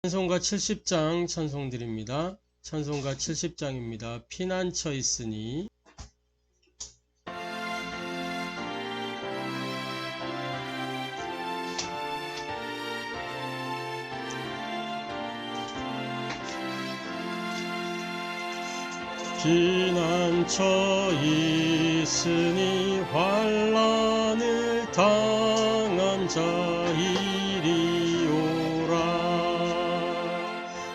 찬송가 70장 찬송드립니다. 찬송가 70장입니다. 피난처 있으니. 피난처 있으니 환난을 당한 자 이리 오라.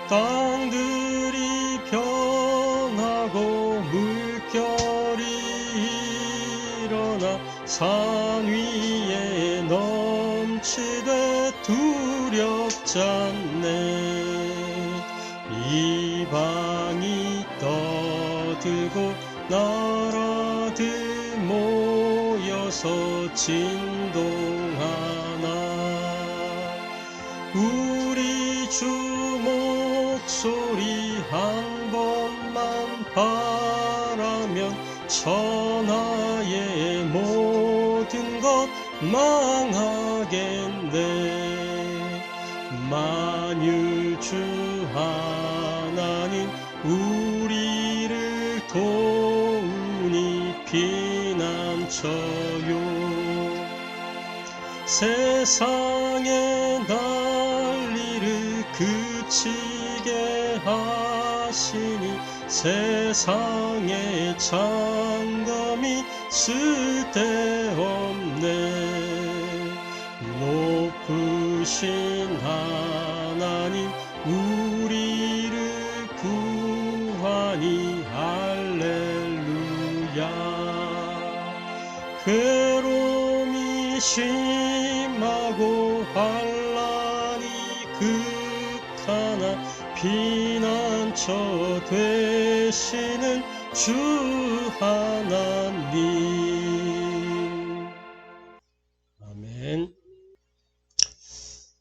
땅들이 변하고 물결이 일어나 산 위에 넘치되 두렵지 않네. 이방이 떠들고 나라들 모여서 진동하나. 우리 주 목소리 한 번만 바라면 천하의 모든 것 망하겠네. 만일 주 하나님 우리를 도우니 피난처요. 세상의 난리를 그치게 하시니 세상의 장담이 쓸데없네. 높으신 하나님 우리를 구하니 할렐루야. 괴로움이 심하고 환난이 극하나 피난처 되시는 주 하나님. 아멘.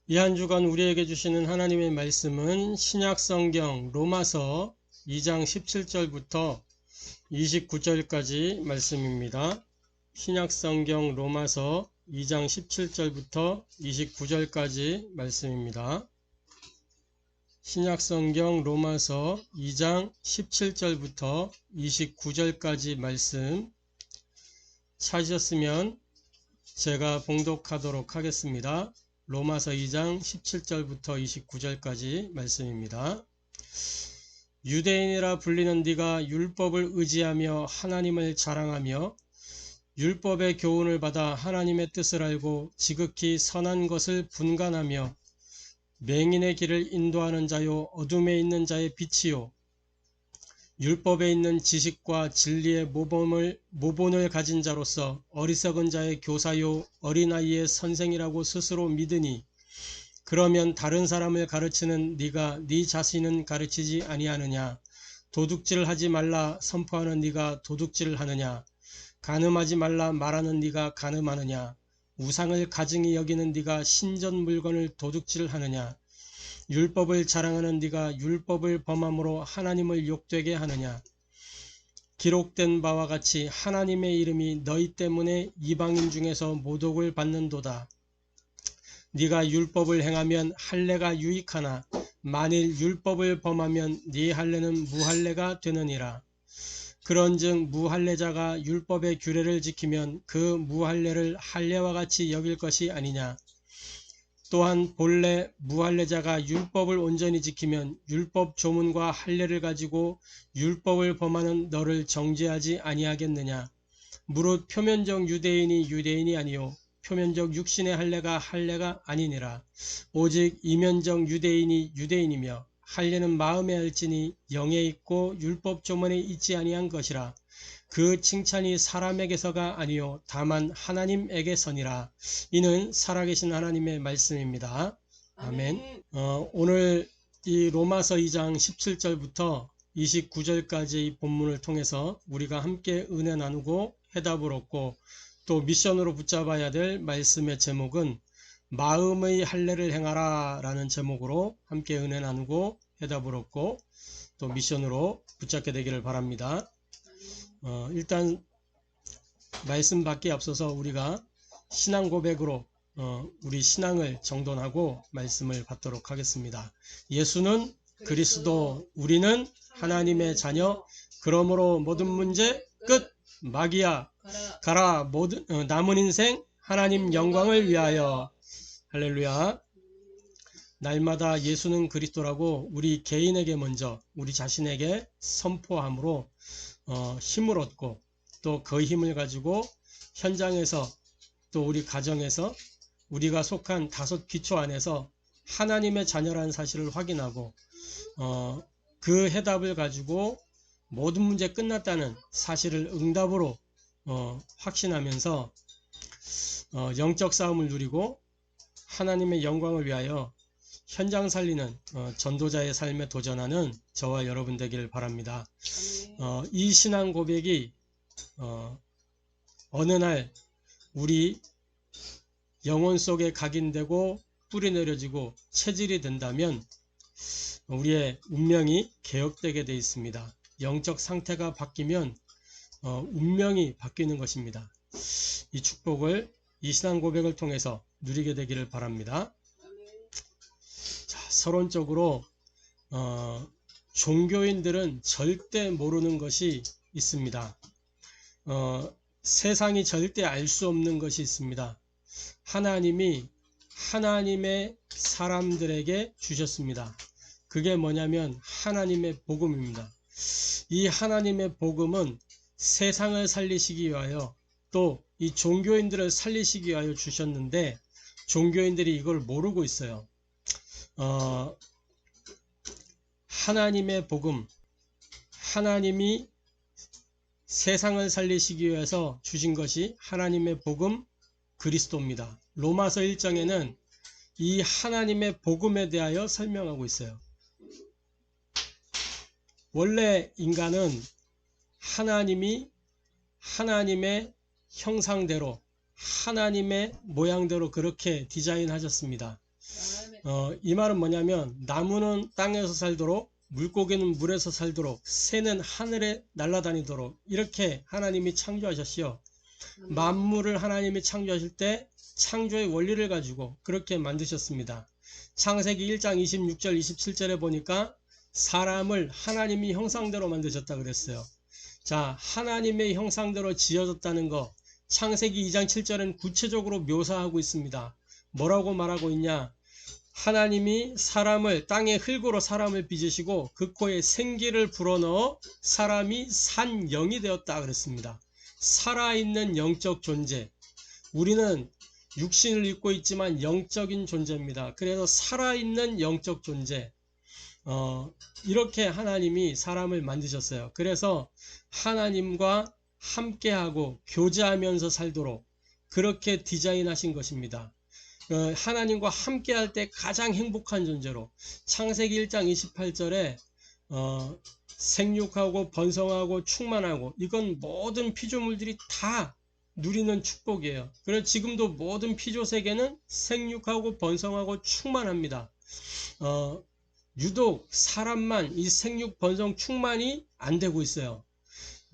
이 한 주간 우리에게 주시는 하나님의 말씀은 신약성경 로마서 2장 17절부터 29절까지 말씀입니다. 신약성경 로마서 2장 17절부터 29절까지 말씀입니다. 신약성경 로마서 2장 17절부터 29절까지 말씀 찾으셨으면 제가 봉독하도록 하겠습니다. 로마서 2장 17절부터 29절까지 말씀입니다. 유대인이라 불리는 네가 율법을 의지하며 하나님을 자랑하며 율법의 교훈을 받아 하나님의 뜻을 알고 지극히 선한 것을 분간하며 맹인의 길을 인도하는 자요 어둠에 있는 자의 빛이요 율법에 있는 지식과 진리의 모본을 가진 자로서 어리석은 자의 교사요 어린아이의 선생이라고 스스로 믿으니 그러면 다른 사람을 가르치는 네가 네 자신은 가르치지 아니하느냐. 도둑질하지 말라 선포하는 네가 도둑질을 하느냐. 간음하지 말라 말하는 네가 간음하느냐. 우상을 가증히 여기는 네가 신전 물건을 도둑질하느냐. 율법을 자랑하는 네가 율법을 범함으로 하나님을 욕되게 하느냐. 기록된 바와 같이 하나님의 이름이 너희 때문에 이방인 중에서 모독을 받는도다. 네가 율법을 행하면 할례가 유익하나 만일 율법을 범하면 네 할례는 무할례가 되느니라. 그런즉 무할례자가 율법의 규례를 지키면 그 무할례를 할례와 같이 여길 것이 아니냐. 또한 본래 무할례자가 율법을 온전히 지키면 율법 조문과 할례를 가지고 율법을 범하는 너를 정죄하지 아니하겠느냐. 무릇 표면적 유대인이 유대인이 아니요 표면적 육신의 할례가 할례가 아니니라. 오직 이면적 유대인이 유대인이며 할례는 마음에 알지니 영에 있고 율법 조문에 있지 아니한 것이라. 그 칭찬이 사람에게서가 아니요 다만 하나님에게서니라. 이는 살아계신 하나님의 말씀입니다. 아멘. 오늘 이 로마서 2장 17절부터 29절까지 본문을 통해서 우리가 함께 은혜 나누고 해답을 얻고 또 미션으로 붙잡아야 될 말씀의 제목은 마음의 할례를 행하라 라는 제목으로 함께 은혜 나누고 해답을 얻고 또 미션으로 붙잡게 되기를 바랍니다. 일단 말씀 받기에 앞서서 우리가 신앙 고백으로 우리 신앙을 정돈하고 말씀을 받도록 하겠습니다. 예수는 그리스도, 우리는 하나님의 자녀. 그러므로 모든 문제 끝. 마귀야 가라. 모든 남은 인생 하나님 영광을 위하여. 할렐루야. 날마다 예수는 그리스도라고 우리 개인에게 먼저 우리 자신에게 선포함으로 힘을 얻고 또 그 힘을 가지고 현장에서 또 우리 가정에서 우리가 속한 5 기초 안에서 하나님의 자녀라는 사실을 확인하고 그 해답을 가지고 모든 문제 끝났다는 사실을 응답으로 확신하면서 영적 싸움을 누리고 하나님의 영광을 위하여 현장 살리는 전도자의 삶에 도전하는 저와 여러분 되기를 바랍니다. 이 신앙 고백이 어느 날 우리 영혼 속에 각인되고 뿌리 내려지고 체질이 된다면 우리의 운명이 개혁되게 되어 있습니다. 영적 상태가 바뀌면 운명이 바뀌는 것입니다. 이 축복을 이 신앙 고백을 통해서 누리게 되기를 바랍니다. 자, 서론적으로 종교인들은 절대 모르는 것이 있습니다. 세상이 절대 알 수 없는 것이 있습니다. 하나님이 하나님의 사람들에게 주셨습니다. 그게 뭐냐면 하나님의 복음입니다. 이 하나님의 복음은 세상을 살리시기 위하여 또 이 종교인들을 살리시기 위하여 주셨는데 종교인들이 이걸 모르고 있어요. 하나님의 복음, 하나님이 세상을 살리시기 위해서 주신 것이 하나님의 복음 그리스도입니다. 로마서 1장에는 이 하나님의 복음에 대하여 설명하고 있어요. 원래 인간은 하나님이 하나님의 형상대로 하나님의 모양대로 그렇게 디자인하셨습니다. 이 말은 뭐냐면 나무는 땅에서 살도록 물고기는 물에서 살도록 새는 하늘에 날아다니도록 이렇게 하나님이 창조하셨어요. 만물을 하나님이 창조하실 때 창조의 원리를 가지고 그렇게 만드셨습니다. 창세기 1장 26절 27절에 보니까 사람을 하나님이 형상대로 만드셨다 그랬어요. 자, 하나님의 형상대로 지어졌다는 거 창세기 2장 7절은 구체적으로 묘사하고 있습니다. 뭐라고 말하고 있냐? 하나님이 사람을 땅의 흙으로 사람을 빚으시고 그 코에 생기를 불어넣어 사람이 산 영이 되었다 그랬습니다. 살아있는 영적 존재. 우리는 육신을 입고 있지만 영적인 존재입니다. 그래서 살아있는 영적 존재. 이렇게 하나님이 사람을 만드셨어요. 그래서 하나님과 함께하고 교제하면서 살도록 그렇게 디자인하신 것입니다. 하나님과 함께할 때 가장 행복한 존재로 창세기 1장 28절에 생육하고 번성하고 충만하고 이건 모든 피조물들이 다 누리는 축복이에요. 그래서 지금도 모든 피조세계는 생육하고 번성하고 충만합니다. 유독 사람만 이 생육 번성 충만이 안 되고 있어요.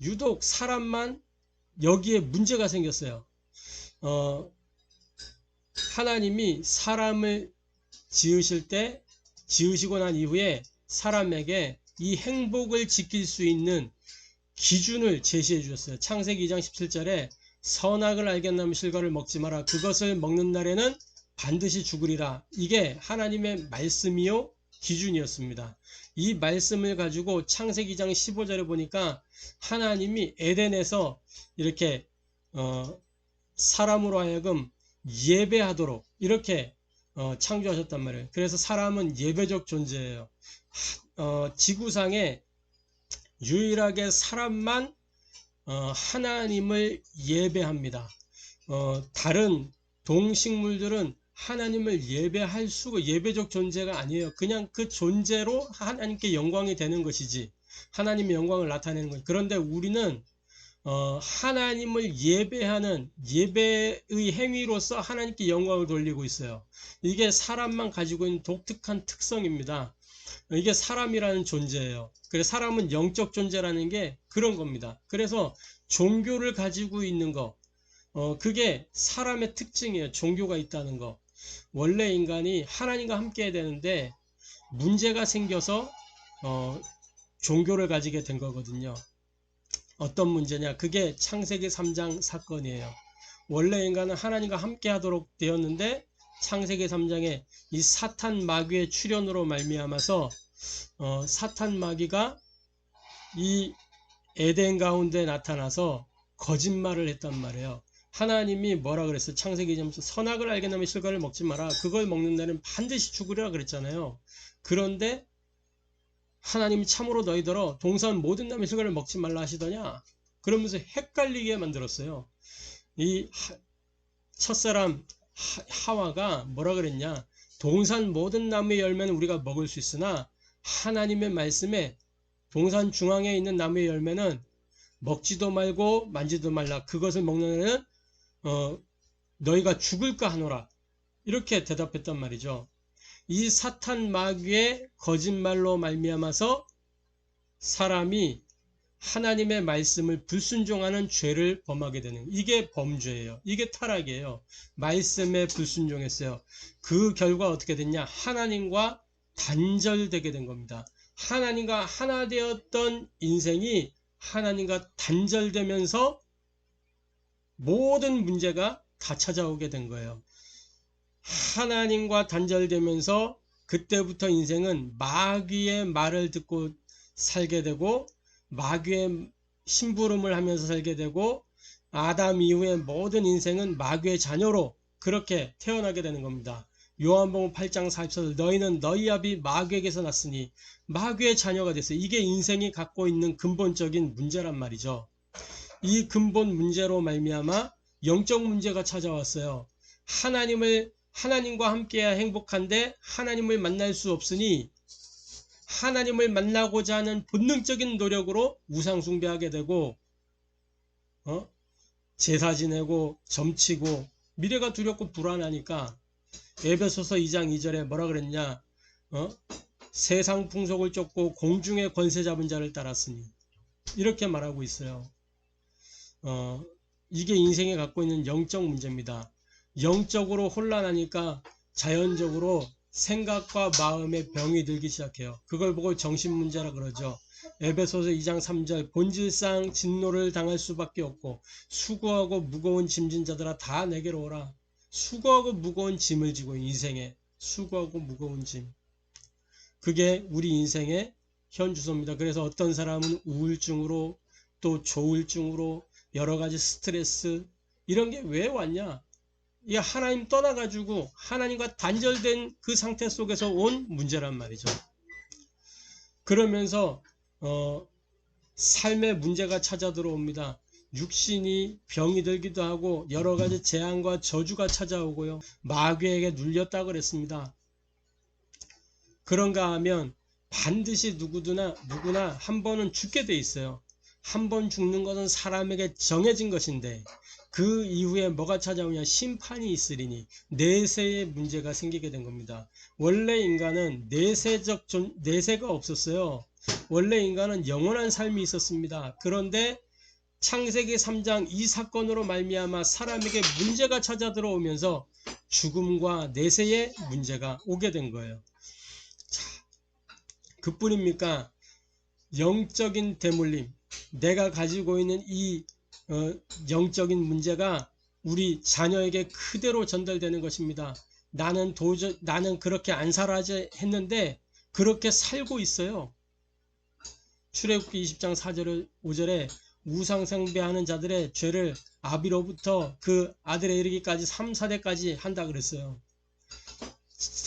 유독 사람만 여기에 문제가 생겼어요. 하나님이 사람을 지으실 때 지으시고 난 이후에 사람에게 이 행복을 지킬 수 있는 기준을 제시해 주셨어요. 창세기 2장 17절에 선악을 알겠나면 실과를 먹지 마라. 그것을 먹는 날에는 반드시 죽으리라. 이게 하나님의 말씀이요 기준이었습니다. 이 말씀을 가지고 창세기 2장 15절에 보니까 하나님이 에덴에서 이렇게 사람으로 하여금 예배하도록 이렇게 창조하셨단 말이에요. 그래서 사람은 예배적 존재예요. 지구상에 유일하게 사람만 하나님을 예배합니다. 다른 동식물들은 하나님을 예배할 수가 예배적 존재가 아니에요. 그냥 그 존재로 하나님께 영광이 되는 것이지 하나님의 영광을 나타내는 거예요. 그런데 우리는 하나님을 예배하는 예배의 행위로서 하나님께 영광을 돌리고 있어요. 이게 사람만 가지고 있는 독특한 특성입니다. 이게 사람이라는 존재예요. 그래서 사람은 영적 존재라는 게 그런 겁니다. 그래서 종교를 가지고 있는 거, 그게 사람의 특징이에요. 종교가 있다는 거. 원래 인간이 하나님과 함께 해야 되는데 문제가 생겨서 종교를 가지게 된 거거든요. 어떤 문제냐? 그게 창세기 3장 사건이에요. 원래 인간은 하나님과 함께 하도록 되었는데 창세기 3장에 이 사탄 마귀의 출현으로 말미암아서 사탄 마귀가 이 에덴 가운데 나타나서 거짓말을 했단 말이에요. 하나님이 뭐라 그랬어요? 창세기 2장에서 선악을 알게 하면 실과를 먹지 마라. 그걸 먹는 날은 반드시 죽으리라 그랬잖아요. 그런데 하나님이 참으로 너희더러 동산 모든 나무의 실과를 먹지 말라 하시더냐? 그러면서 헷갈리게 만들었어요. 이 첫사람 하와가 뭐라 그랬냐? 동산 모든 나무의 열매는 우리가 먹을 수 있으나 하나님의 말씀에 동산 중앙에 있는 나무의 열매는 먹지도 말고 만지도 말라. 그것을 먹는 애는 너희가 죽을까 하노라. 이렇게 대답했단 말이죠. 이 사탄 마귀의 거짓말로 말미암아서 사람이 하나님의 말씀을 불순종하는 죄를 범하게 되는, 이게 범죄예요. 이게 타락이에요. 말씀에 불순종했어요. 그 결과 어떻게 됐냐? 하나님과 단절되게 된 겁니다. 하나님과 하나 되었던 인생이 하나님과 단절되면서 모든 문제가 다 찾아오게 된 거예요. 하나님과 단절되면서 그때부터 인생은 마귀의 말을 듣고 살게 되고 마귀의 심부름을 하면서 살게 되고 아담 이후의 모든 인생은 마귀의 자녀로 그렇게 태어나게 되는 겁니다. 요한복음 8장 44절 너희는 너희 아비 마귀에게서 났으니 마귀의 자녀가 됐어요. 이게 인생이 갖고 있는 근본적인 문제란 말이죠. 이 근본 문제로 말미암아 영적 문제가 찾아왔어요. 하나님과 함께해야 행복한데 하나님을 만날 수 없으니 하나님을 만나고자 하는 본능적인 노력으로 우상 숭배하게 되고 제사 지내고 점치고 미래가 두렵고 불안하니까 에베소서 2장 2절에 뭐라 그랬냐? 세상 풍속을 쫓고 공중의 권세 잡은 자를 따랐으니 이렇게 말하고 있어요. 이게 인생에 갖고 있는 영적 문제입니다. 영적으로 혼란하니까 자연적으로 생각과 마음에 병이 들기 시작해요. 그걸 보고 정신문제라 그러죠. 에베소서 2장 3절 본질상 진노를 당할 수밖에 없고 수고하고 무거운 짐진 자들아 다 내게로 오라. 수고하고 무거운 짐을 지고 인생에 수고하고 무거운 짐. 그게 우리 인생의 현주소입니다. 그래서 어떤 사람은 우울증으로 또 조울증으로 여러 가지 스트레스 이런 게 왜 왔냐? 이 하나님 떠나가지고 하나님과 단절된 그 상태 속에서 온 문제란 말이죠. 그러면서 삶의 문제가 찾아 들어옵니다. 육신이 병이 들기도 하고 여러 가지 재앙과 저주가 찾아오고요. 마귀에게 눌렸다고 그랬습니다. 그런가 하면 반드시 누구나 한 번은 죽게 돼 있어요. 한 번 죽는 것은 사람에게 정해진 것인데 그 이후에 뭐가 찾아오냐? 심판이 있으리니 내세의 문제가 생기게 된 겁니다. 원래 인간은 내세가 없었어요. 원래 인간은 영원한 삶이 있었습니다. 그런데 창세기 3장 이 사건으로 말미암아 사람에게 문제가 찾아 들어오면서 죽음과 내세의 문제가 오게 된 거예요. 자, 그뿐입니까? 영적인 대물림, 내가 가지고 있는 이 영적인 문제가 우리 자녀에게 그대로 전달되는 것입니다. 나는 그렇게 안 살아야지 했는데 그렇게 살고 있어요. 출애굽기 20장 4절 5절에 우상 숭배하는 자들의 죄를 아비로부터 그 아들에 이르기까지 3, 4대까지 한다 그랬어요.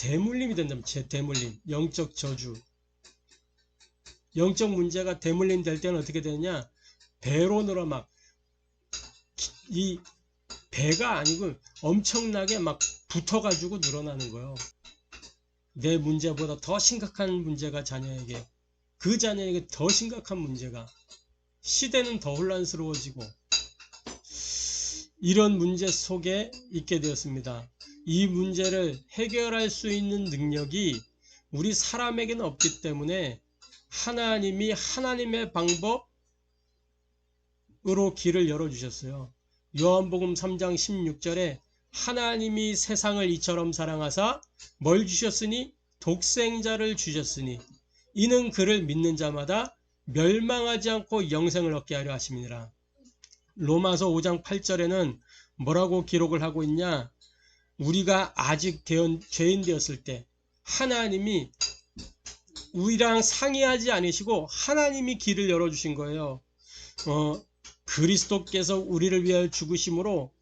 대물림이 된다면 대물림, 영적 저주. 영적 문제가 대물림 될 때는 어떻게 되느냐? 배로 늘어 이 배가 아니고 엄청나게 막 붙어가지고 늘어나는 거예요. 내 문제보다 더 심각한 문제가 자녀에게, 그 자녀에게 더 심각한 문제가, 시대는 더 혼란스러워지고 이런 문제 속에 있게 되었습니다. 이 문제를 해결할 수 있는 능력이 우리 사람에게는 없기 때문에 하나님이 하나님의 방법으로 길을 열어주셨어요. 요한복음 3장 16절에 하나님이 세상을 이처럼 사랑하사 뭘 주셨으니 독생자를 주셨으니 이는 그를 믿는 자마다 멸망하지 않고 영생을 얻게 하려 하심이니라. 로마서 5장 8절에는 뭐라고 기록을 하고 있냐? 우리가 아직 죄인 되었을 때 하나님이 우리랑 상의하지 않으시고 하나님이 길을 열어주신 거예요. 그리스도께서 우리를 위하여 죽으심으로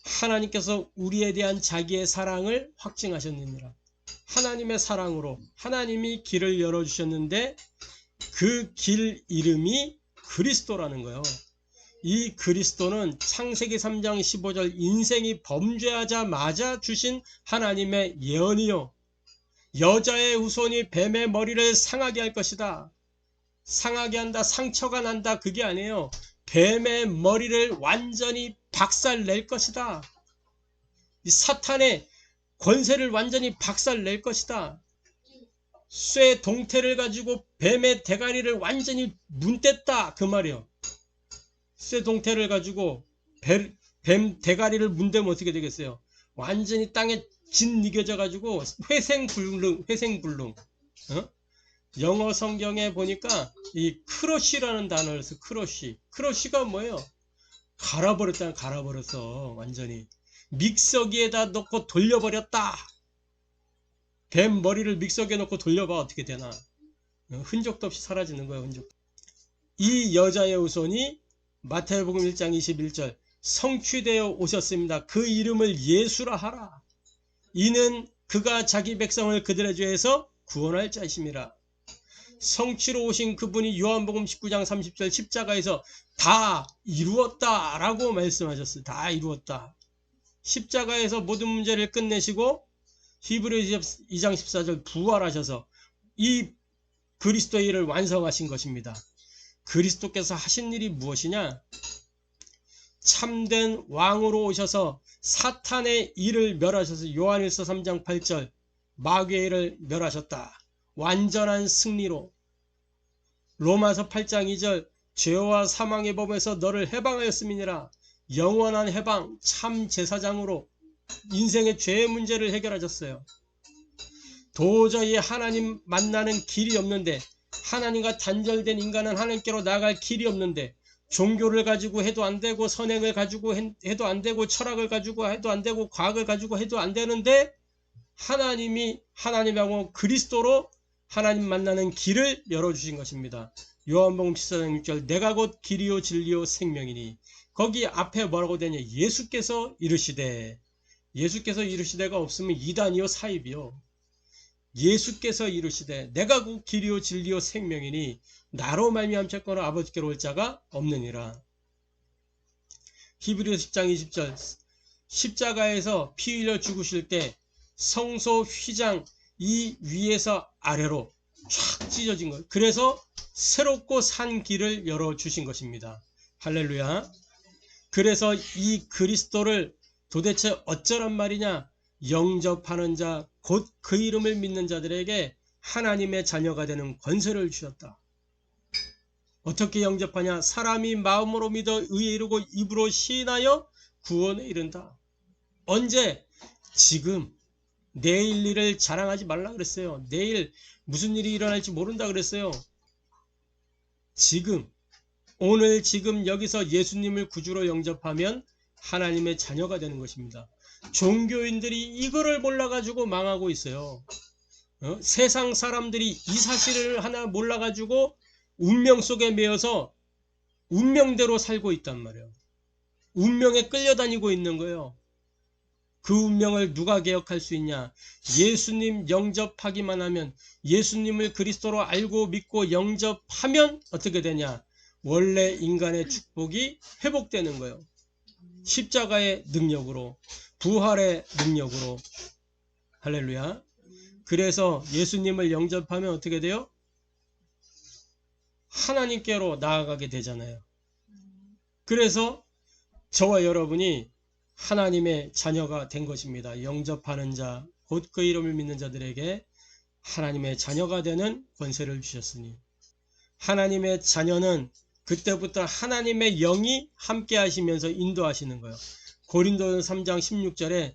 하나님께서 우리에 대한 자기의 사랑을 확증하셨느니라. 하나님의 사랑으로 하나님이 길을 열어주셨는데 그 길 이름이 그리스도라는 거예요. 이 그리스도는 창세기 3장 15절 인생이 범죄하자마자 주신 하나님의 예언이요. 여자의 후손이 뱀의 머리를 상하게 할 것이다. 상하게 한다, 상처가 난다, 그게 아니에요. 뱀의 머리를 완전히 박살낼 것이다. 이 사탄의 권세를 완전히 박살낼 것이다. 쇠 동태를 가지고 뱀의 대가리를 완전히 문댔다, 그 말이요. 쇠 동태를 가지고 뱀 대가리를 문대면 어떻게 되겠어요? 완전히 땅에 짓이겨져 가지고 회생불능. 영어 성경에 보니까 이 크러쉬라는 단어를 써. 크러쉬가 뭐예요? 갈아버렸어. 완전히 믹서기에다 넣고 돌려버렸다. 뱀 머리를 믹서기에 넣고 돌려봐, 어떻게 되나? 흔적도 없이 사라지는 거예요. 이 여자의 후손이 마태복음 1장 21절 성취되어 오셨습니다. 그 이름을 예수라 하라. 이는 그가 자기 백성을 그들의 죄에서 구원할 자이심이라. 성취로 오신 그분이 요한복음 19장 30절 십자가에서 다 이루었다 라고 말씀하셨어요. 다 이루었다. 십자가에서 모든 문제를 끝내시고 히브리서 2장 14절 부활하셔서 이 그리스도의 일을 완성하신 것입니다. 그리스도께서 하신 일이 무엇이냐? 참된 왕으로 오셔서 사탄의 일을 멸하셔서 요한일서 3장 8절 마귀의 일을 멸하셨다. 완전한 승리로. 로마서 8장 2절 죄와 사망의 법에서 너를 해방하였음이니라. 영원한 해방, 참 제사장으로 인생의 죄의 문제를 해결하셨어요. 도저히 하나님 만나는 길이 없는데, 하나님과 단절된 인간은 하나님께로 나아갈 길이 없는데, 종교를 가지고 해도 안 되고, 선행을 가지고 해도 안 되고, 철학을 가지고 해도 안 되고, 과학을 가지고 해도 안 되는데, 하나님이 하나님하고 그리스도로 하나님 만나는 길을 열어주신 것입니다. 요한복음 14장 6절 내가 곧 길이요 진리요 생명이니, 거기 앞에 뭐라고 되냐? 예수께서 이르시되가 없으면 이단이요 사입이요. 예수께서 이르시되 내가 곧 길이요 진리요 생명이니 나로 말미암겠거나 아버지께로 올 자가 없느니라. 히브리서 10장 20절 십자가에서 피 흘려 죽으실 때 성소 휘장 이 위에서 아래로 쫙 찢어진 거예요. 그래서 새롭고 산 길을 열어주신 것입니다. 할렐루야. 그래서 이 그리스도를 도대체 어쩌란 말이냐? 영접하는 자, 곧 그 이름을 믿는 자들에게 하나님의 자녀가 되는 권세를 주셨다. 어떻게 영접하냐? 사람이 마음으로 믿어 의에 이르고 입으로 시인하여 구원에 이른다. 언제? 지금. 내일 일을 자랑하지 말라 그랬어요. 내일 무슨 일이 일어날지 모른다 그랬어요. 지금, 오늘 지금 여기서 예수님을 구주로 영접하면 하나님의 자녀가 되는 것입니다. 종교인들이 이거를 몰라가지고 망하고 있어요. 세상 사람들이 이 사실을 하나 몰라가지고 운명 속에 매여서 운명대로 살고 있단 말이에요. 운명에 끌려다니고 있는 거예요. 그 운명을 누가 개혁할 수 있냐? 예수님 영접하기만 하면, 예수님을 그리스도로 알고 믿고 영접하면 어떻게 되냐? 원래 인간의 축복이 회복되는 거예요. 십자가의 능력으로, 부활의 능력으로. 할렐루야. 그래서 예수님을 영접하면 어떻게 돼요? 하나님께로 나아가게 되잖아요. 그래서 저와 여러분이 하나님의 자녀가 된 것입니다. 영접하는 자, 곧 그 이름을 믿는 자들에게 하나님의 자녀가 되는 권세를 주셨으니, 하나님의 자녀는 그때부터 하나님의 영이 함께 하시면서 인도하시는 거예요. 고린도전 3장 16절에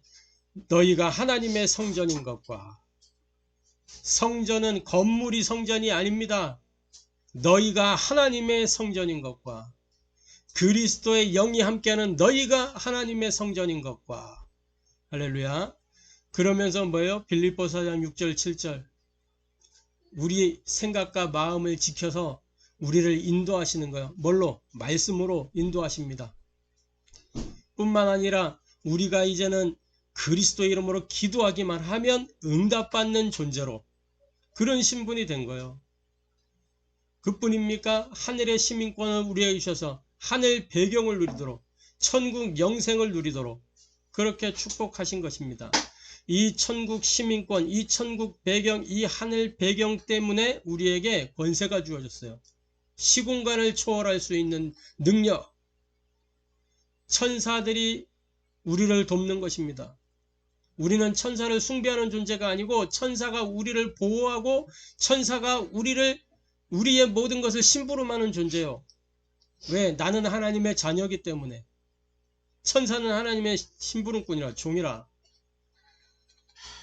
너희가 하나님의 성전인 것과, 성전은 건물이 성전이 아닙니다. 너희가 하나님의 성전인 것과, 그리스도의 영이 함께하는 너희가 하나님의 성전인 것과. 할렐루야. 그러면서 뭐예요? 빌립보서 4장 6절 7절 우리 생각과 마음을 지켜서 우리를 인도하시는 거예요. 뭘로? 말씀으로 인도하십니다. 뿐만 아니라 우리가 이제는 그리스도 이름으로 기도하기만 하면 응답받는 존재로, 그런 신분이 된 거예요. 그뿐입니까? 하늘의 시민권을 우리에게 주셔서 하늘 배경을 누리도록, 천국 영생을 누리도록 그렇게 축복하신 것입니다. 이 천국 시민권, 이 천국 배경, 이 하늘 배경 때문에 우리에게 권세가 주어졌어요. 시공간을 초월할 수 있는 능력, 천사들이 우리를 돕는 것입니다. 우리는 천사를 숭배하는 존재가 아니고 천사가 우리를 보호하고 천사가 우리의 모든 것을 심부름하는 존재요. 왜? 나는 하나님의 자녀이기 때문에. 천사는 하나님의 심부름꾼이라, 종이라.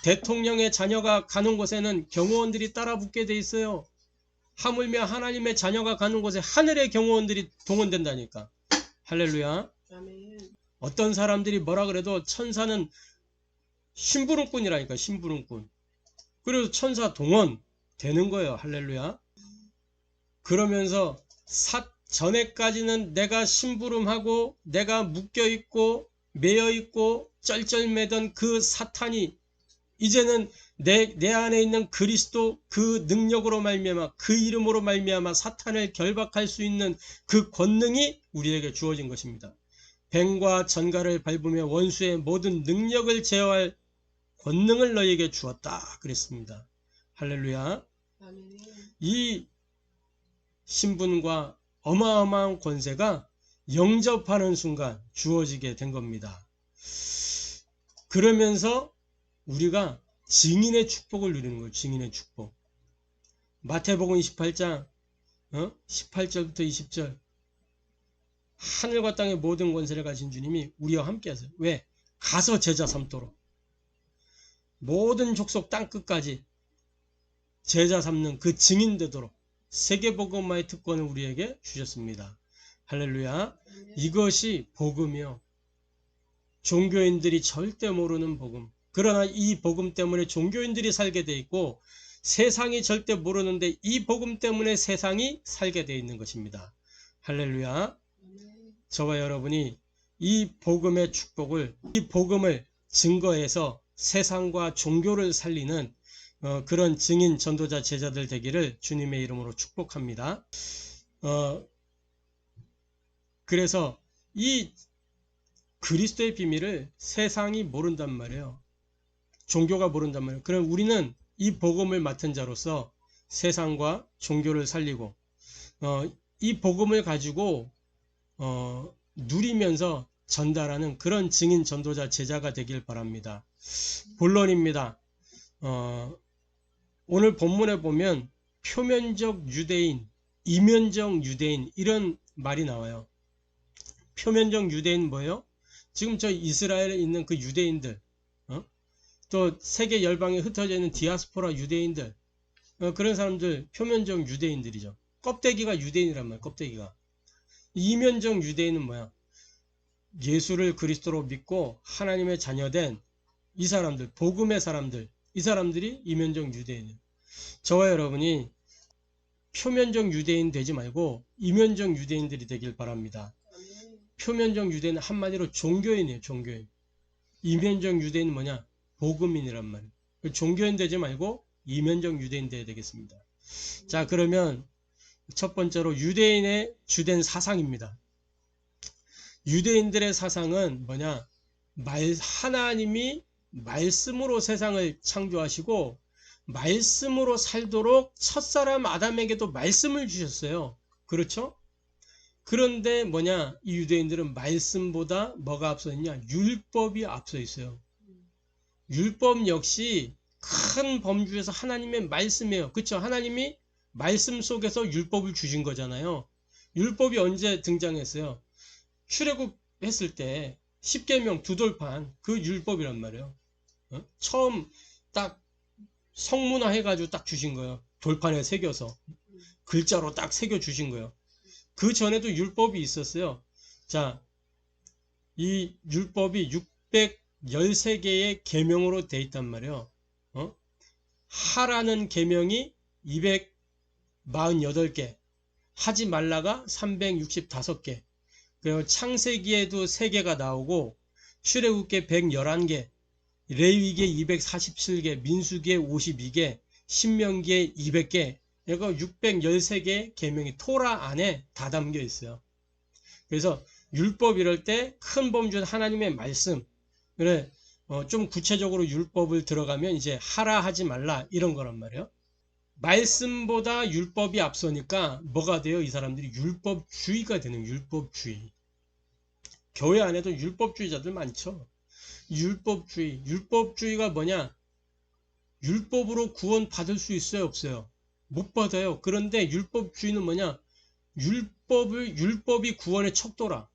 대통령의 자녀가 가는 곳에는 경호원들이 따라붙게 돼 있어요. 하물며 하나님의 자녀가 가는 곳에 하늘의 경호원들이 동원된다니까. 할렐루야. 아멘. 어떤 사람들이 뭐라 그래도 천사는 심부름꾼이라니까, 심부름꾼. 그래서 천사 동원 되는 거예요. 할렐루야. 그러면서 전에까지는 내가 심부름하고 내가 묶여있고 매여있고 쩔쩔매던 그 사탄이 이제는 내 안에 있는 그리스도 그 능력으로 말미암아, 그 이름으로 말미암아 사탄을 결박할 수 있는 그 권능이 우리에게 주어진 것입니다. 뱀과 전갈을 밟으며 원수의 모든 능력을 제어할 권능을 너희에게 주었다 그랬습니다. 할렐루야. 아멘. 이 신분과 어마어마한 권세가 영접하는 순간 주어지게 된 겁니다. 그러면서 우리가 증인의 축복을 누리는 거예요. 증인의 축복. 마태복음 28장 18절부터 20절 하늘과 땅의 모든 권세를 가진 주님이 우리와 함께 하세요. 왜? 가서 제자 삼도록. 모든 족속 땅끝까지 제자 삼는 그 증인 되도록 세계복음화의 특권을 우리에게 주셨습니다. 할렐루야. 이것이 복음이요. 종교인들이 절대 모르는 복음. 그러나 이 복음 때문에 종교인들이 살게 돼 있고 세상이 절대 모르는데 이 복음 때문에 세상이 살게 돼 있는 것입니다. 할렐루야. 저와 여러분이 이 복음의 축복을, 이 복음을 증거해서 세상과 종교를 살리는 그런 증인 전도자 제자들 되기를 주님의 이름으로 축복합니다. 그래서 이 그리스도의 비밀을 세상이 모른단 말이에요. 종교가 모른단 말이에요. 그럼 우리는 이 복음을 맡은 자로서 세상과 종교를 살리고 이 복음을 가지고 누리면서 전달하는 그런 증인 전도자 제자가 되길 바랍니다. 본론입니다. 오늘 본문에 보면 표면적 유대인, 이면적 유대인 이런 말이 나와요. 표면적 유대인 뭐예요? 지금 저 이스라엘에 있는 그 유대인들, 또 세계 열방에 흩어져 있는 디아스포라 유대인들, 그런 사람들 표면적 유대인들이죠. 껍데기가 유대인이란 말이에요. 껍데기가. 이면적 유대인은 뭐야? 예수를 그리스도로 믿고 하나님의 자녀된 이 사람들, 복음의 사람들, 이 사람들이 이면적 유대인이에요. 저와 여러분이 표면적 유대인 되지 말고 이면적 유대인들이 되길 바랍니다. 표면적 유대인은 한마디로 종교인이에요. 종교인. 이면적 유대인은 뭐냐? 복음인이란 말이에요. 종교인 되지 말고 이면적 유대인 되어야 되겠습니다. 자, 그러면 첫 번째로 유대인의 주된 사상입니다. 유대인들의 사상은 뭐냐? 하나님이 말씀으로 세상을 창조하시고 말씀으로 살도록 첫사람 아담에게도 말씀을 주셨어요. 그렇죠? 그런데 뭐냐? 이 유대인들은 말씀보다 뭐가 앞서 있냐? 율법이 앞서 있어요. 율법 역시 큰 범주에서 하나님의 말씀이에요. 그렇죠? 하나님이 말씀 속에서 율법을 주신 거잖아요. 율법이 언제 등장했어요? 출애굽 했을 때 10계명 두 돌판 그 율법이란 말이에요. 처음 딱 성문화 해가지고 딱 주신 거예요. 돌판에 새겨서 글자로 딱 새겨 주신 거예요. 그 전에도 율법이 있었어요. 자, 이 율법이 613개의 계명으로 돼 있단 말이에요. 하라는 계명이 248개, 하지 말라가 365개, 그리고 창세기에도 3개가 나오고 출애굽기 111개, 레위기에 247개, 민수기에 52개, 신명기에 200개, 그러니까 613개의 계명이 토라 안에 다 담겨 있어요. 그래서 율법 이럴 때 큰 범주 하나님의 말씀, 그래 좀 구체적으로 율법을 들어가면 이제 하라 하지 말라 이런 거란 말이에요. 말씀보다 율법이 앞서니까 뭐가 돼요? 이 사람들이 율법주의가 되는 율법주의. 교회 안에도 율법주의자들 많죠. 율법주의가 뭐냐? 율법으로 구원 받을 수 있어요, 없어요? 못 받아요. 그런데 율법주의는 뭐냐? 율법이 구원의 척도라.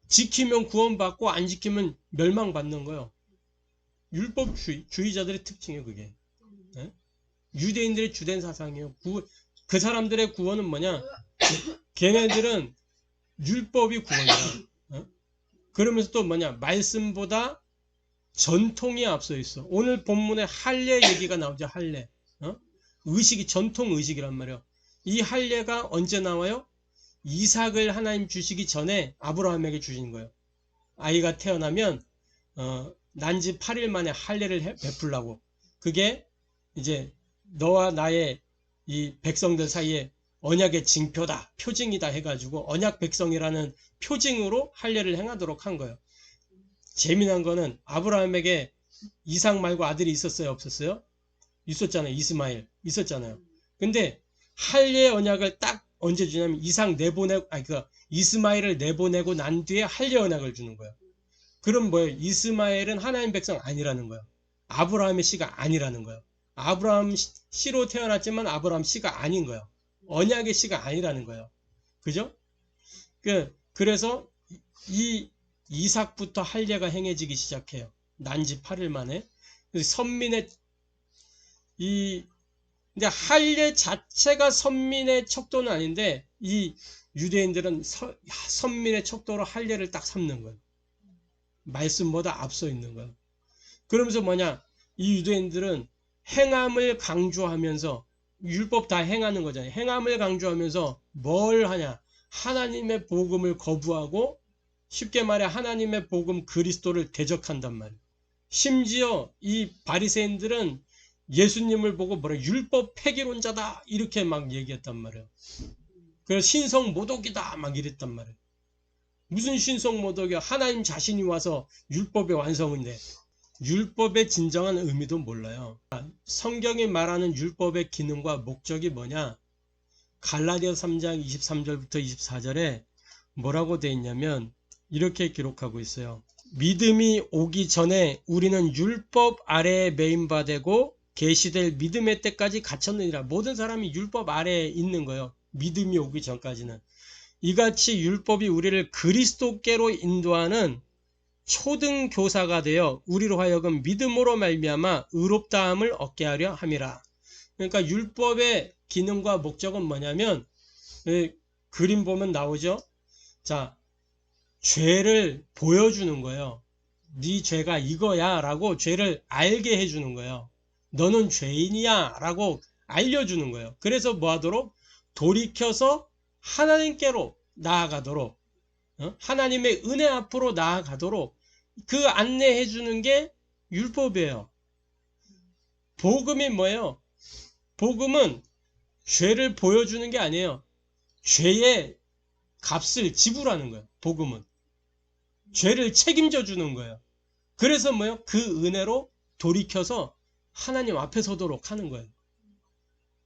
지키면 구원받고 안 지키면 멸망받는 거예요. 율법주의자들의 특징이에요, 그게. 네? 유대인들의 주된 사상이에요. 그 사람들의 구원은 뭐냐? 걔네들은 율법이 구원이야. 그러면서 또 뭐냐? 말씀보다 전통이 앞서 있어. 오늘 본문에 할례 얘기가 나오죠. 할례. 의식이 전통 의식이란 말이에요. 이 할례가 언제 나와요? 이삭을 하나님 주시기 전에 아브라함에게 주신 거예요. 아이가 태어나면 난지 8일 만에 할례를 베풀라고. 그게 이제 너와 나의 이 백성들 사이에 언약의 징표다, 표징이다 해가지고 언약 백성이라는 표징으로 할례를 행하도록 한 거예요. 재미난 거는 아브라함에게 이삭 말고 아들이 있었어요, 없었어요? 있었잖아요. 이스마엘 있었잖아요. 근데 할례 언약을 딱 언제 주냐면 이스마엘을 내보내고 난 뒤에 할례 언약을 주는 거예요. 그럼 뭐예요? 이스마엘은 하나님 백성 아니라는 거예요. 아브라함의 씨가 아니라는 거예요. 아브라함 씨로 태어났지만 아브라함 씨가 아닌 거예요. 언약의 씨가 아니라는 거예요. 그죠? 그래서 이 이삭부터 할례가 행해지기 시작해요. 난지 8일 만에. 선민의 근데 할례 자체가 선민의 척도는 아닌데 이 유대인들은 선민의 척도로 할례를 딱 삼는 거예요. 말씀보다 앞서 있는 거예요. 그러면서 뭐냐? 이 유대인들은 행함을 강조하면서 율법 다 행하는 거잖아요. 행함을 강조하면서 뭘 하냐? 하나님의 복음을 거부하고 쉽게 말해 하나님의 복음 그리스도를 대적한단 말이에요. 심지어 이 바리새인들은 예수님을 보고 뭐라 율법 폐기론자다 이렇게 막 얘기했단 말이에요. 그래서 신성 모독이다 막 이랬단 말이에요. 무슨 신성 모독이야? 하나님 자신이 와서 율법의 완성인데. 율법의 진정한 의미도 몰라요. 성경이 말하는 율법의 기능과 목적이 뭐냐? 갈라디아 3장 23절부터 24절에 뭐라고 돼 있냐면 이렇게 기록하고 있어요. 믿음이 오기 전에 우리는 율법 아래에 매인바되고 계시될 믿음의 때까지 갇혔느니라. 모든 사람이 율법 아래에 있는 거예요. 믿음이 오기 전까지는. 이같이 율법이 우리를 그리스도께로 인도하는 초등교사가 되어 우리로 하여금 믿음으로 말미암아 의롭다함을 얻게 하려 함이라. 그러니까 율법의 기능과 목적은 뭐냐면 그림 보면 나오죠. 자, 죄를 보여주는 거예요. 네 죄가 이거야 라고 죄를 알게 해주는 거예요. 너는 죄인이야 라고 알려주는 거예요. 그래서 뭐 하도록? 돌이켜서 하나님께로 나아가도록, 하나님의 은혜 앞으로 나아가도록 그 안내해 주는 게 율법이에요. 복음이 뭐예요? 복음은 죄를 보여주는 게 아니에요. 죄의 값을 지불하는 거예요. 복음은 죄를 책임져 주는 거예요. 그래서 뭐예요? 그 은혜로 돌이켜서 하나님 앞에 서도록 하는 거예요.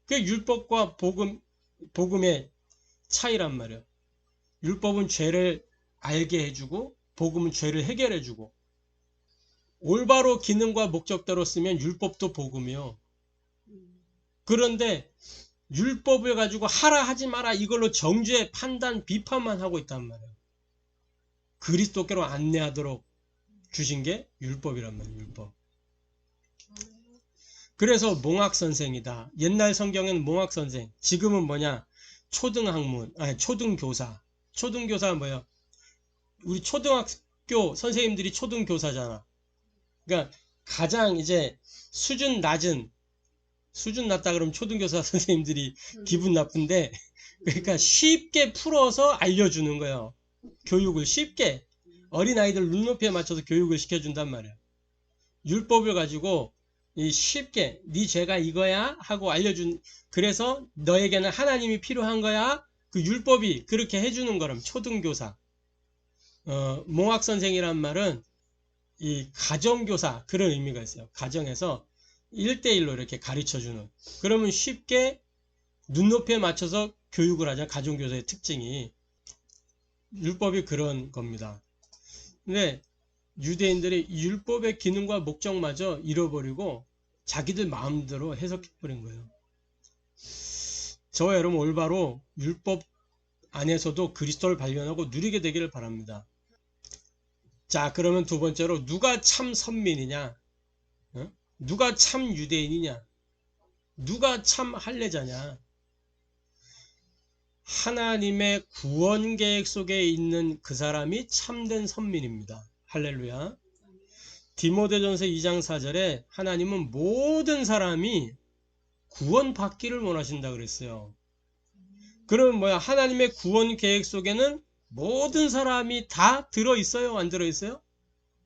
그게 율법과 복음의 차이란 말이에요. 율법은 죄를 알게 해주고 복음은 죄를 해결해주고, 올바로 기능과 목적대로 쓰면 율법도 복음이요. 그런데 율법을 가지고 하라 하지 마라 이걸로 정죄, 판단, 비판만 하고 있단 말이에요. 그리스도께로 안내하도록 주신 게 율법이란 말이에요. 율법. 그래서 몽학선생이다. 옛날 성경에는 몽학선생, 지금은 뭐냐? 초등학문, 아니 초등교사. 초등교사는 뭐예요? 우리 초등학교 선생님들이 초등교사잖아. 그러니까 가장 이제 수준 낮다 그러면 초등교사 선생님들이 기분 나쁜데, 그러니까 쉽게 풀어서 알려주는 거예요. 교육을 쉽게 어린아이들 눈높이에 맞춰서 교육을 시켜준단 말이에요. 율법을 가지고 쉽게 네 죄가 이거야 하고 알려준, 그래서 너에게는 하나님이 필요한 거야. 그 율법이 그렇게 해주는 거라면 초등교사. 몽학선생이란 말은 이 가정교사, 그런 의미가 있어요. 가정에서 1대1로 이렇게 가르쳐주는. 그러면 쉽게 눈높이에 맞춰서 교육을 하자. 가정교사의 특징이. 율법이 그런 겁니다. 근데 유대인들이 율법의 기능과 목적마저 잃어버리고 자기들 마음대로 해석해버린 거예요. 저와 여러분 올바로 율법 안에서도 그리스도를 발견하고 누리게 되기를 바랍니다. 자, 그러면 두 번째로 누가 참 선민이냐? 누가 참 유대인이냐? 누가 참 할례자냐? 하나님의 구원 계획 속에 있는 그 사람이 참된 선민입니다. 할렐루야. 디모데전서 2장 4절에 하나님은 모든 사람이 구원받기를 원하신다 그랬어요. 그러면 뭐야? 하나님의 구원 계획 속에는 모든 사람이 다 들어있어요? 안 들어있어요?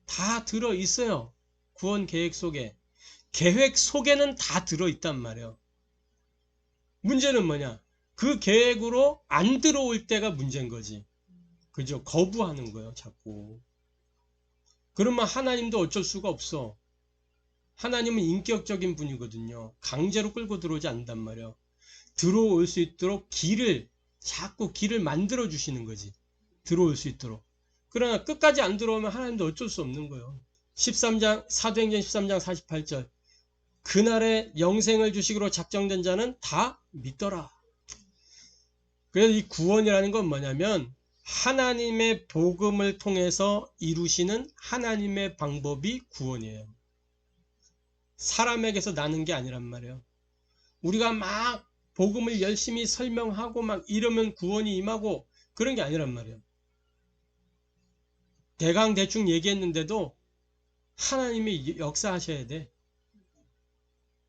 다 들어있어요. 구원 계획 속에. 계획 속에는 다 들어있단 말이에요. 문제는 뭐냐? 그 계획으로 안 들어올 때가 문제인 거지. 그죠? 거부하는 거예요, 자꾸. 그러면 하나님도 어쩔 수가 없어. 하나님은 인격적인 분이거든요. 강제로 끌고 들어오지 않는단 말이에요. 들어올 수 있도록 자꾸 길을 만들어 주시는 거지. 들어올 수 있도록. 그러나 끝까지 안 들어오면 하나님도 어쩔 수 없는 거예요. 사도행전 13장 48절. 그날에 영생을 주시기로 작정된 자는 다 믿더라. 그래서 이 구원이라는 건 뭐냐면 하나님의 복음을 통해서 이루시는 하나님의 방법이 구원이에요. 사람에게서 나는 게 아니란 말이에요. 우리가 막 복음을 열심히 설명하고 막 이러면 구원이 임하고 그런 게 아니란 말이에요. 대강 대충 얘기했는데도 하나님이 역사하셔야 돼.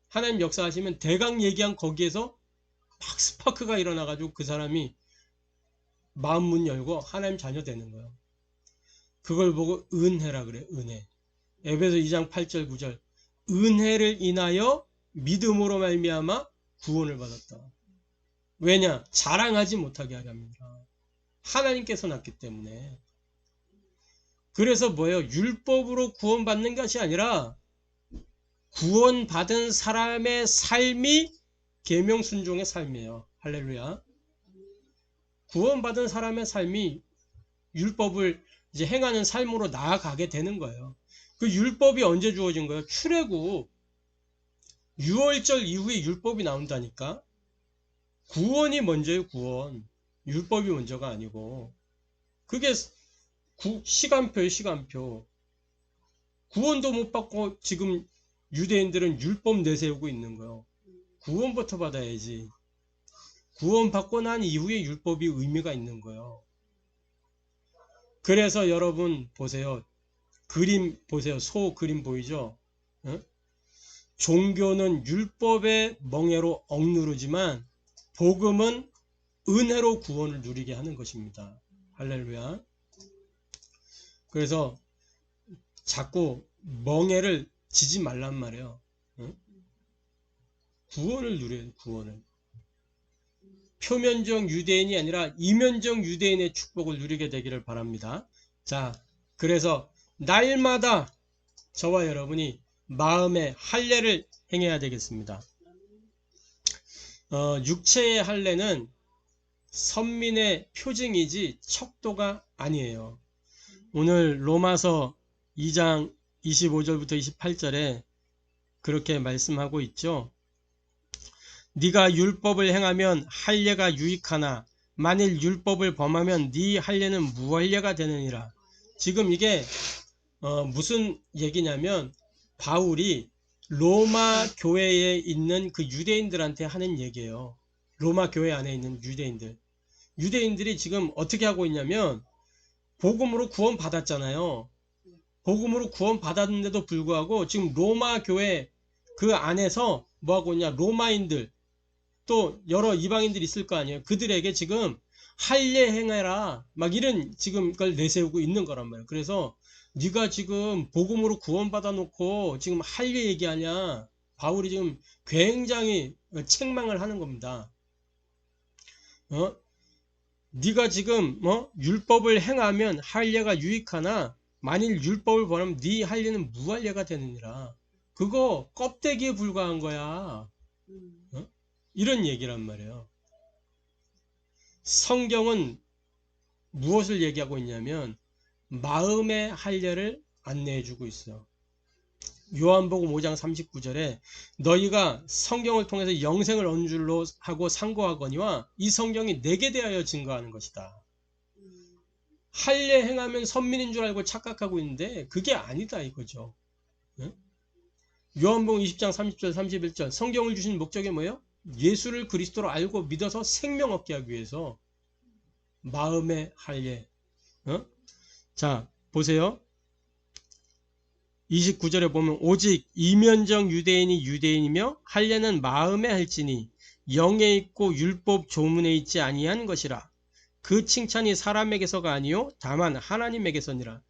하나님 역사하시면 대강 얘기한 거기에서 막 스파크가 일어나가지고 그 사람이 마음 문 열고 하나님 자녀 되는 거예요. 그걸 보고 은혜라 그래. 은혜. 에베소 2장 8절 9절. 은혜를 인하여 믿음으로 말미암아 구원을 받았다. 왜냐? 자랑하지 못하게 하렵니다. 하나님께서 낳기 때문에. 그래서 뭐예요? 율법으로 구원받는 것이 아니라 구원받은 사람의 삶이 계명 순종의 삶이에요. 할렐루야. 구원받은 사람의 삶이 율법을 이제 행하는 삶으로 나아가게 되는 거예요. 그 율법이 언제 주어진 거예요? 출애굽 6월절 이후에 율법이 나온다니까. 구원이 먼저예요. 구원. 율법이 먼저가 아니고. 그게 시간표예요. 시간표. 구원도 못 받고 지금 유대인들은 율법 내세우고 있는 거예요. 구원부터 받아야지. 구원 받고 난 이후에 율법이 의미가 있는 거예요. 그래서 여러분 보세요. 그림 보세요. 소 그림 보이죠? 종교는 율법의 멍에로 억누르지만 복음은 은혜로 구원을 누리게 하는 것입니다. 할렐루야. 그래서 자꾸 멍에를 지지 말란 말이에요. 구원을 누려요. 구원을. 표면적 유대인이 아니라 이면적 유대인의 축복을 누리게 되기를 바랍니다. 자, 그래서 날마다 저와 여러분이 마음의 할례를 행해야 되겠습니다. 육체의 할례는 선민의 표징이지 척도가 아니에요. 오늘 로마서 2장 25절부터 28절에 그렇게 말씀하고 있죠. 네가 율법을 행하면 할례가 유익하나 만일 율법을 범하면 네 할례는 무할례가 되느니라. 지금 이게 무슨 얘기냐면 바울이 로마 교회에 있는 그 유대인들한테 하는 얘기예요. 로마 교회 안에 있는 유대인들. 유대인들이 지금 어떻게 하고 있냐면 복음으로 구원 받았잖아요. 복음으로 구원 받았는데도 불구하고 지금 로마 교회 그 안에서 뭐 하고 있냐? 로마인들 또 여러 이방인들이 있을 거 아니에요. 그들에게 지금 할례 행해라 막 이런 지금 그걸 내세우고 있는 거란 말이에요. 그래서 네가 지금 복음으로 구원받아 놓고 지금 할례 얘기하냐? 바울이 지금 굉장히 책망을 하는 겁니다. 네가 지금 율법을 행하면 할례가 유익하나 만일 율법을 범하면 네 할례는 무할례가 되느니라. 그거 껍데기에 불과한 거야. 이런 얘기란 말이에요. 성경은 무엇을 얘기하고 있냐면 마음의 할례를 안내해 주고 있어. 요한복음 5장 39절에 너희가 성경을 통해서 영생을 얻는 줄로 하고 상고하거니와 이 성경이 내게 대하여 증거하는 것이다. 할례 행하면 선민인 줄 알고 착각하고 있는데 그게 아니다 이거죠. 요한복음 20장 30절 31절 성경을 주신 목적이 뭐예요? 예수를 그리스도로 알고 믿어서 생명 얻게 하기 위해서 마음의 할례. 자 보세요. 29절에 보면 오직 이면적 유대인이 유대인이며 할례는 마음에 할지니 영에 있고 율법 조문에 있지 아니한 것이라. 그 칭찬이 사람에게서가 아니요 다만 하나님에게서니라.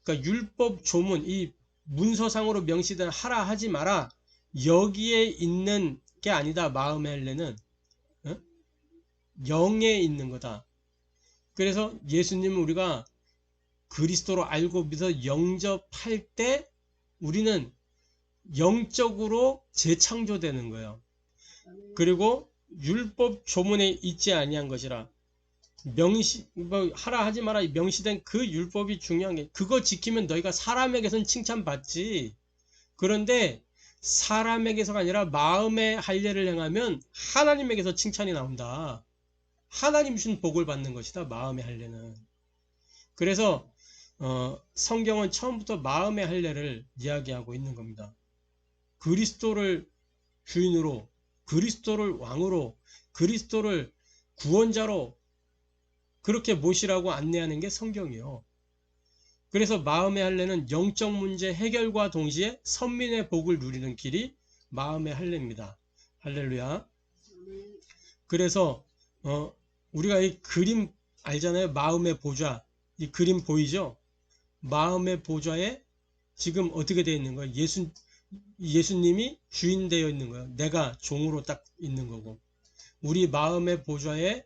그러니까 율법 조문 이 문서상으로 명시된 하라 하지 마라 여기에 있는 게 아니다. 마음의 할례는 영에 있는 거다. 그래서 예수님은 우리가 그리스도로 알고 믿어 영접할 때 우리는 영적으로 재창조되는 거예요. 그리고 율법 조문에 있지 아니한 것이라. 하라 하지 마라 명시된 그 율법이 중요한 게 그거 지키면 너희가 사람에게서는 칭찬받지. 그런데 사람에게서가 아니라 마음의 할례를 행하면 하나님에게서 칭찬이 나온다. 하나님 주신 복을 받는 것이다. 마음의 할례는. 그래서 성경은 처음부터 마음의 할례를 이야기하고 있는 겁니다. 그리스도를 주인으로, 그리스도를 왕으로, 그리스도를 구원자로 그렇게 모시라고 안내하는 게 성경이요. 그래서 마음의 할례는 영적 문제 해결과 동시에 선민의 복을 누리는 길이 마음의 할례입니다. 할렐루야. 그래서 우리가 이 그림 알잖아요. 마음의 보좌. 이 그림 보이죠? 마음의 보좌에 지금 어떻게 되어 있는 거예요? 예수님이 주인 되어 있는 거예요. 내가 종으로 딱 있는 거고. 우리 마음의 보좌에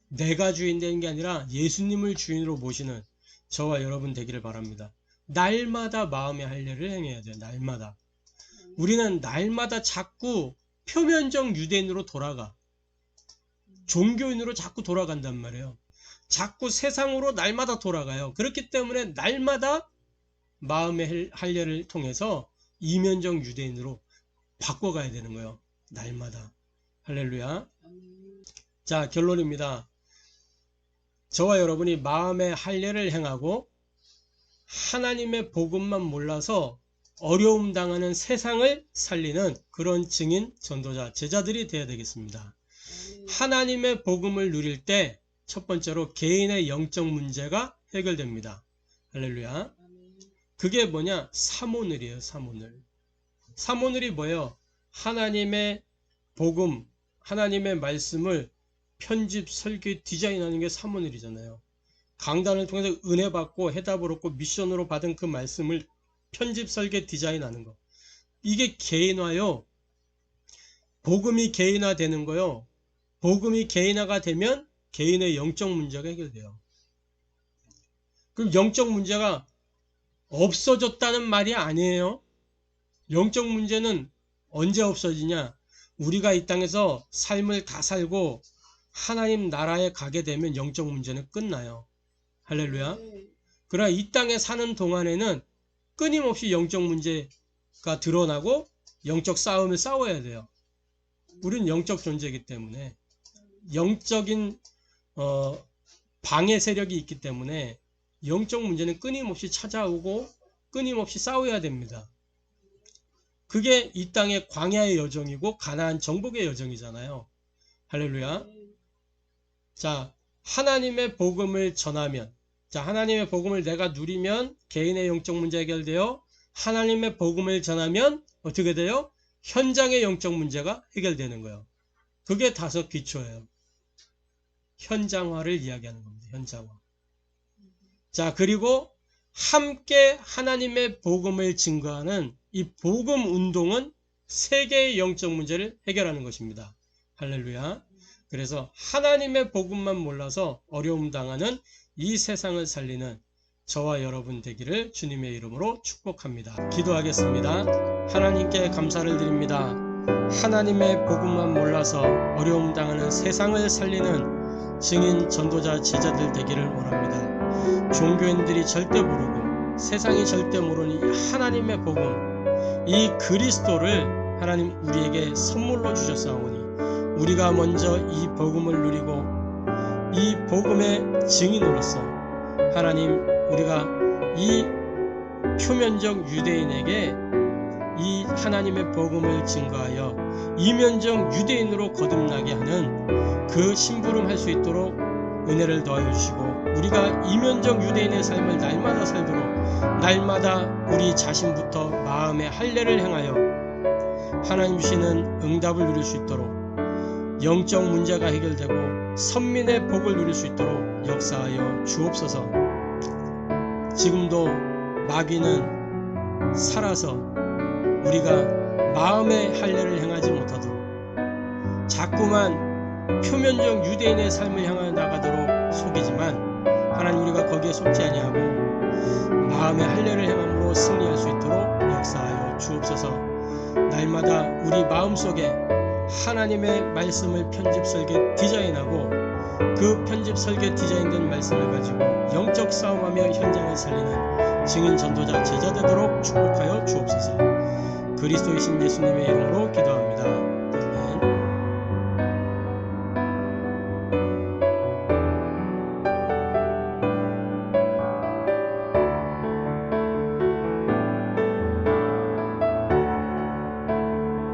내가 주인 되는 게 아니라 예수님을 주인으로 모시는 저와 여러분 되기를 바랍니다. 날마다 마음의 할례를 행해야 돼요. 날마다. 우리는 날마다 자꾸 표면적 유대인으로 돌아가. 종교인으로 자꾸 돌아간단 말이에요. 자꾸 세상으로 날마다 돌아가요. 그렇기 때문에 날마다 마음의 할례를 통해서 이면적 유대인으로 바꿔가야 되는 거예요. 날마다. 할렐루야. 자, 결론입니다. 저와 여러분이 마음의 할례를 행하고 하나님의 복음만 몰라서 어려움 당하는 세상을 살리는 그런 증인, 전도자, 제자들이 되어야 되겠습니다. 하나님의 복음을 누릴 때 첫 번째로 개인의 영적 문제가 해결됩니다. 할렐루야. 그게 뭐냐? 사모늘이에요. 사모늘. 사모늘이 뭐예요? 하나님의 복음, 하나님의 말씀을 편집, 설계, 디자인하는 게 사모늘이잖아요. 강단을 통해서 은혜 받고 해답을 얻고 미션으로 받은 그 말씀을 편집, 설계, 디자인하는 거. 이게 개인화요. 복음이 개인화되는 거요. 복음이 개인화가 되면 개인의 영적 문제가 해결돼요. 그럼 영적 문제가 없어졌다는 말이 아니에요. 영적 문제는 언제 없어지냐? 우리가 이 땅에서 삶을 다 살고 하나님 나라에 가게 되면 영적 문제는 끝나요. 할렐루야. 그러나 이 땅에 사는 동안에는 끊임없이 영적 문제가 드러나고 영적 싸움을 싸워야 돼요. 우리는 영적 존재이기 때문에 영적인 방해 세력이 있기 때문에 영적 문제는 끊임없이 찾아오고 끊임없이 싸워야 됩니다. 그게 이 땅의 광야의 여정이고 가나안 정복의 여정이잖아요. 할렐루야. 자, 하나님의 복음을 전하면, 자, 하나님의 복음을 내가 누리면 개인의 영적 문제 해결되어, 하나님의 복음을 전하면 어떻게 돼요? 현장의 영적 문제가 해결되는 거예요. 그게 5 기초예요. 현장화를 이야기하는 겁니다. 현장화. 자, 그리고 함께 하나님의 복음을 증거하는 이 복음 운동은 3개의 영적 문제를 해결하는 것입니다. 할렐루야. 그래서 하나님의 복음만 몰라서 어려움 당하는 이 세상을 살리는 저와 여러분 되기를 주님의 이름으로 축복합니다. 기도하겠습니다. 하나님께 감사를 드립니다. 하나님의 복음만 몰라서 어려움 당하는 세상을 살리는 증인 전도자 제자들 되기를 원합니다. 종교인들이 절대 모르고 세상이 절대 모르는 이 하나님의 복음, 이 그리스도를 하나님 우리에게 선물로 주셨사오니 우리가 먼저 이 복음을 누리고 이 복음의 증인으로서 하나님 우리가 이 표면적 유대인에게 이 하나님의 복음을 증거하여 이면적 유대인으로 거듭나게 하는 그 심부름할 수 있도록 은혜를 더하여 주시고 우리가 이면적 유대인의 삶을 날마다 살도록 날마다 우리 자신부터 마음의 할례를 행하여 하나님 주시는 응답을 누릴 수 있도록 영적 문제가 해결되고 선민의 복을 누릴 수 있도록 역사하여 주옵소서. 지금도 마귀는 살아서 우리가 마음의 할례를 행하지 못하도록 자꾸만 표면적 유대인의 삶을 향하여 나가도록 속이지만 하나님 우리가 거기에 속지 아니하고 마음의 할례를 행함으로 승리할 수 있도록 역사하여 주옵소서. 날마다 우리 마음속에 하나님의 말씀을 편집 설계 디자인하고 그 편집 설계 디자인된 말씀을 가지고 영적 싸움하며 현장을 살리는 증인 전도자 제자 되도록 축복하여 주옵소서. 그리스도이신 예수님의 이름으로 기도합니다.